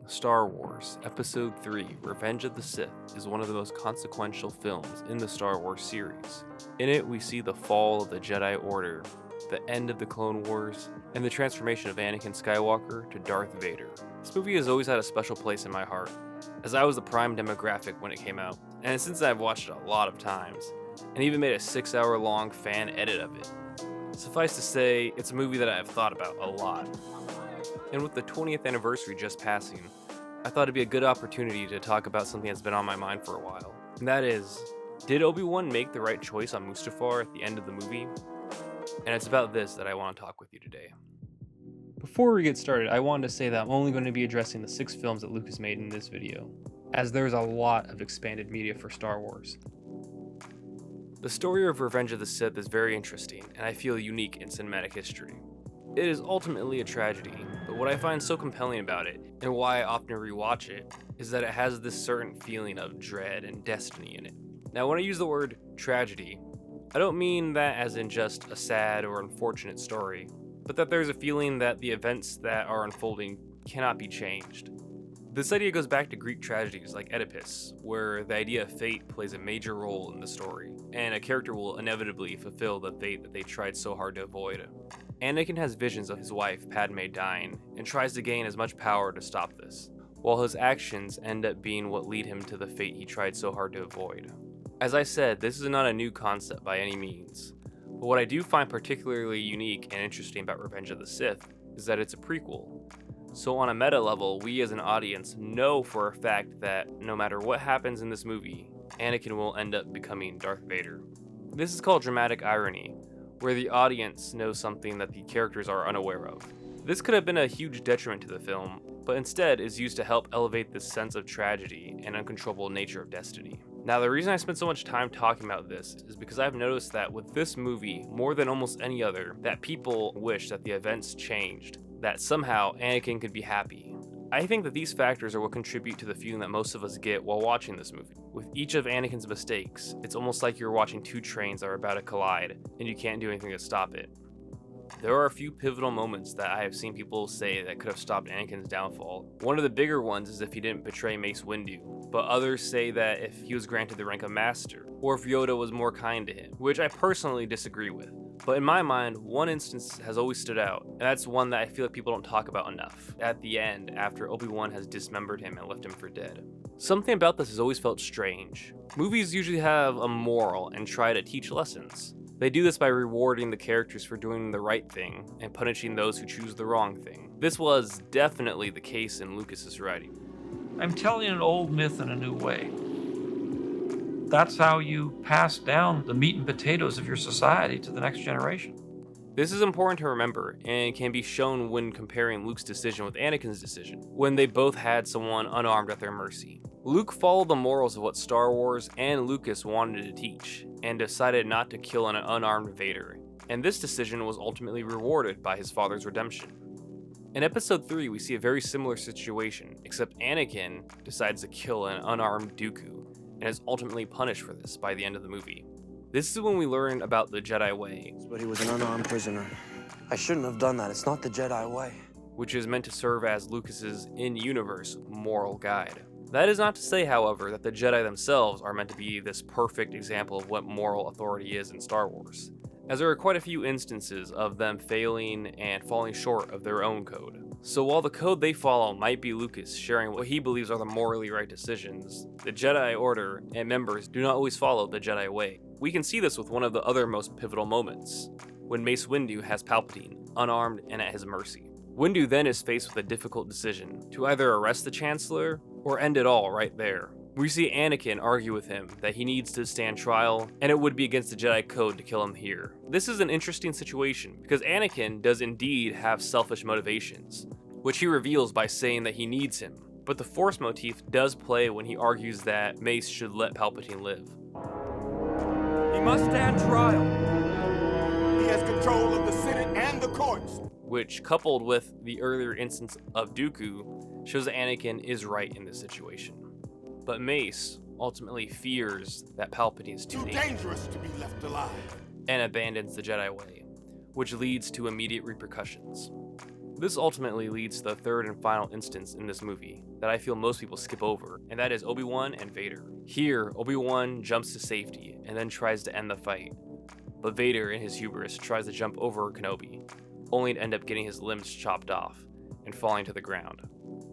Star Wars Episode 3 Revenge of the Sith is one of the most consequential films in the Star Wars series. In it, we see the fall of the Jedi Order, the end of the Clone Wars, and the transformation of Anakin Skywalker to Darth Vader. This movie has always had a special place in my heart, as I was the prime demographic when it came out, and since I've watched it a lot of times, and even made a 6-hour-long fan edit of it. Suffice to say, it's a movie that I've thought about a lot. And with the 20th anniversary just passing, I thought it'd be a good opportunity to talk about something that's been on my mind for a while. And that is, did Obi-Wan make the right choice on Mustafar at the end of the movie? And it's about this that I want to talk with you today. Before we get started, I wanted to say that I'm only going to be addressing the 6 films that Lucas made in this video, as there's a lot of expanded media for Star Wars. The story of Revenge of the Sith is very interesting, and I feel unique in cinematic history. It is ultimately a tragedy, but what I find so compelling about it, and why I often rewatch it, is that it has this certain feeling of dread and destiny in it. Now, when I use the word tragedy, I don't mean that as in just a sad or unfortunate story, but that there's a feeling that the events that are unfolding cannot be changed. This idea goes back to Greek tragedies like Oedipus, where the idea of fate plays a major role in the story, and a character will inevitably fulfill the fate that they tried so hard to avoid. Anakin has visions of his wife, Padme, dying, and tries to gain as much power to stop this, while his actions end up being what lead him to the fate he tried so hard to avoid. As I said, this is not a new concept by any means, but what I do find particularly unique and interesting about Revenge of the Sith is that it's a prequel. So on a meta level, we as an audience know for a fact that no matter what happens in this movie, Anakin will end up becoming Darth Vader. This is called dramatic irony, where the audience knows something that the characters are unaware of. This could have been a huge detriment to the film, but instead is used to help elevate this sense of tragedy and uncontrollable nature of destiny. Now, the reason I spent so much time talking about this is because I've noticed that with this movie, more than almost any other, that people wish that the events changed, that somehow Anakin could be happy. I think that these factors are what contribute to the feeling that most of us get while watching this movie. With each of Anakin's mistakes, it's almost like you're watching 2 trains that are about to collide, and you can't do anything to stop it. There are a few pivotal moments that I have seen people say that could have stopped Anakin's downfall. One of the bigger ones is if he didn't betray Mace Windu, but others say that if he was granted the rank of Master, or if Yoda was more kind to him, which I personally disagree with. But in my mind, one instance has always stood out, and that's one that I feel like people don't talk about enough. At the end, after Obi-Wan has dismembered him and left him for dead. Something about this has always felt strange. Movies usually have a moral and try to teach lessons. They do this by rewarding the characters for doing the right thing and punishing those who choose the wrong thing. This was definitely the case in Lucas's writing. I'm telling an old myth in a new way. That's how you pass down the meat and potatoes of your society to the next generation. This is important to remember, and can be shown when comparing Luke's decision with Anakin's decision, when they both had someone unarmed at their mercy. Luke followed the morals of what Star Wars and Lucas wanted to teach, and decided not to kill an unarmed Vader, and this decision was ultimately rewarded by his father's redemption. In Episode 3, we see a very similar situation, except Anakin decides to kill an unarmed Dooku, and is ultimately punished for this by the end of the movie. This is when we learn about the Jedi way. But he was an unarmed prisoner. I shouldn't have done that. It's not the Jedi way. Which is meant to serve as Lucas's in-universe moral guide. That is not to say, however, that the Jedi themselves are meant to be this perfect example of what moral authority is in Star Wars, as there are quite a few instances of them failing and falling short of their own code. So while the code they follow might be Lucas sharing what he believes are the morally right decisions, the Jedi Order and members do not always follow the Jedi way. We can see this with one of the other most pivotal moments, when Mace Windu has Palpatine, unarmed and at his mercy. Windu then is faced with a difficult decision, to either arrest the Chancellor or end it all right there. We see Anakin argue with him that he needs to stand trial, and it would be against the Jedi Code to kill him here. This is an interesting situation, because Anakin does indeed have selfish motivations, which he reveals by saying that he needs him. But the Force motif does play when he argues that Mace should let Palpatine live. He must stand trial. He has control of the Senate and the courts. Which, coupled with the earlier instance of Dooku, shows that Anakin is right in this situation. But Mace ultimately fears that Palpatine is too dangerous to be left alive, and abandons the Jedi way, which leads to immediate repercussions. This ultimately leads to the third and final instance in this movie that I feel most people skip over, and that is Obi-Wan and Vader. Here, Obi-Wan jumps to safety and then tries to end the fight, but Vader in his hubris tries to jump over Kenobi, only to end up getting his limbs chopped off and falling to the ground.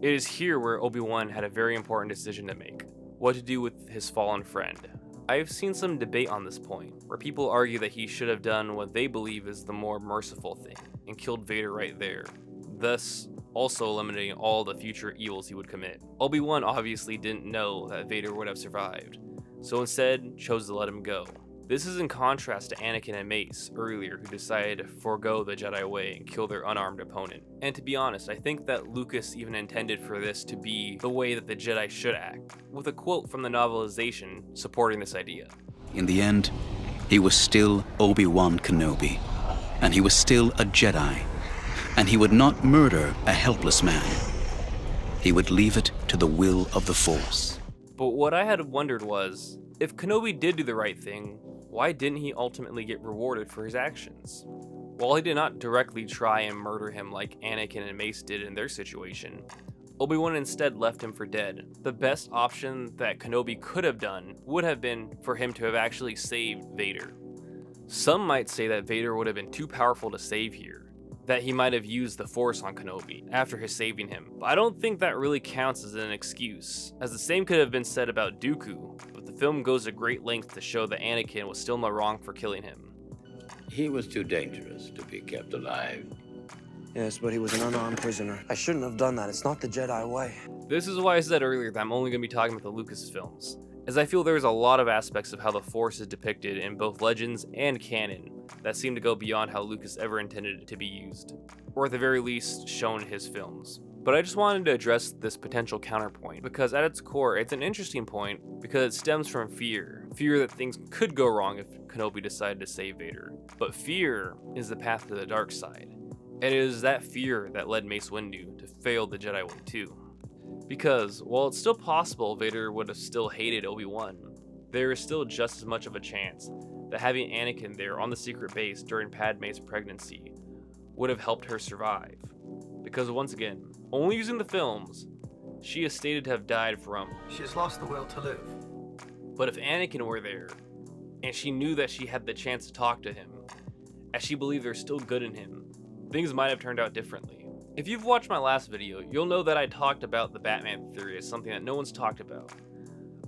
It is here where Obi-Wan had a very important decision to make, what to do with his fallen friend. I've seen some debate on this point, where people argue that he should have done what they believe is the more merciful thing, and killed Vader right there, thus also eliminating all the future evils he would commit. Obi-Wan obviously didn't know that Vader would have survived, so instead chose to let him go. This is in contrast to Anakin and Mace earlier, who decided to forego the Jedi way and kill their unarmed opponent. And to be honest, I think that Lucas even intended for this to be the way that the Jedi should act, with a quote from the novelization supporting this idea. In the end, he was still Obi-Wan Kenobi, and he was still a Jedi, and he would not murder a helpless man. He would leave it to the will of the Force. But what I had wondered was, if Kenobi did do the right thing, why didn't he ultimately get rewarded for his actions? While he did not directly try and murder him like Anakin and Mace did in their situation, Obi-Wan instead left him for dead. The best option that Kenobi could have done would have been for him to have actually saved Vader. Some might say that Vader would have been too powerful to save here, that he might have used the Force on Kenobi after his saving him, but I don't think that really counts as an excuse, as the same could have been said about Dooku, but the film goes to great lengths to show that Anakin was still in the wrong for killing him. He was too dangerous to be kept alive. Yes, but he was an unarmed prisoner. I shouldn't have done that. It's not the Jedi way. This is why I said earlier that I'm only going to be talking about the Lucas films, as I feel there's a lot of aspects of how the Force is depicted in both Legends and canon that seem to go beyond how Lucas ever intended it to be used, or at the very least shown in his films. But I just wanted to address this potential counterpoint, because at its core, it's an interesting point because it stems from fear that things could go wrong if Kenobi decided to save Vader. But fear is the path to the dark side, and it is that fear that led Mace Windu to fail the Jedi way too. Because, while it's still possible Vader would have still hated Obi-Wan, there is still just as much of a chance that having Anakin there on the secret base during Padme's pregnancy would have helped her survive. Because once again, only using the films, she is stated to have died from... She has lost the will to live. But if Anakin were there, and she knew that she had the chance to talk to him, as she believed there's still good in him, things might have turned out differently. If you've watched my last video, you'll know that I talked about the Batman theory as something that no one's talked about.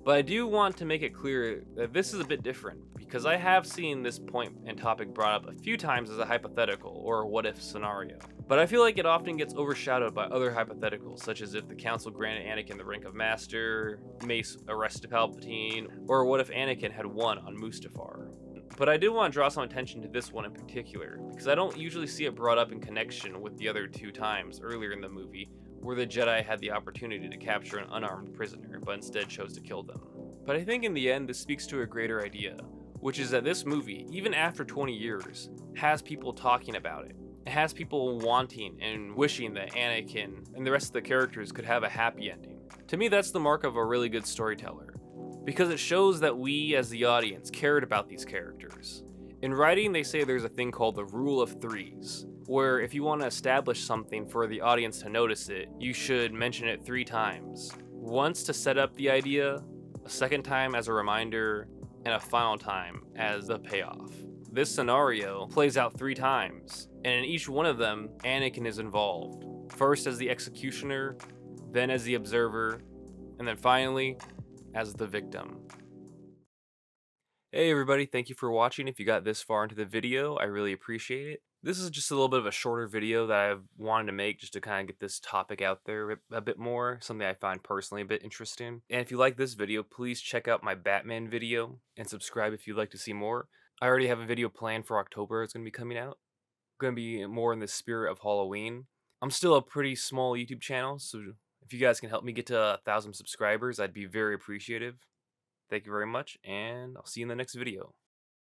But I do want to make it clear that this is a bit different, because I have seen this point and topic brought up a few times as a hypothetical or a what-if scenario. But I feel like it often gets overshadowed by other hypotheticals, such as if the Council granted Anakin the rank of Master, Mace arrested Palpatine, or what if Anakin had won on Mustafar. But I did want to draw some attention to this one in particular, because I don't usually see it brought up in connection with the other two times earlier in the movie where the Jedi had the opportunity to capture an unarmed prisoner, but instead chose to kill them. But I think in the end this speaks to a greater idea, which is that this movie, even after 20 years, has people talking about it. It has people wanting and wishing that Anakin and the rest of the characters could have a happy ending. To me, that's the mark of a really good storyteller, because it shows that we as the audience cared about these characters. In writing, they say there's a thing called the rule of threes, where if you want to establish something for the audience to notice it, you should mention it 3 times. Once to set up the idea, a second time as a reminder, and a final time as the payoff. This scenario plays out 3 times, and in each one of them, Anakin is involved. First as the executioner, then as the observer, and then finally, as the victim. Hey everybody, thank you for watching. If you got this far into the video, I really appreciate it. This is just a little bit of a shorter video that I've wanted to make just to kind of get this topic out there a bit more, something I find personally a bit interesting. And if you like this video, please check out my Batman video and subscribe if you'd like to see more. I already have a video planned for October. It's going to be coming out. Going to be more in the spirit of Halloween. I'm still a pretty small YouTube channel, so if you guys can help me get to 1,000 subscribers, I'd be very appreciative. Thank you very much, and I'll see you in the next video.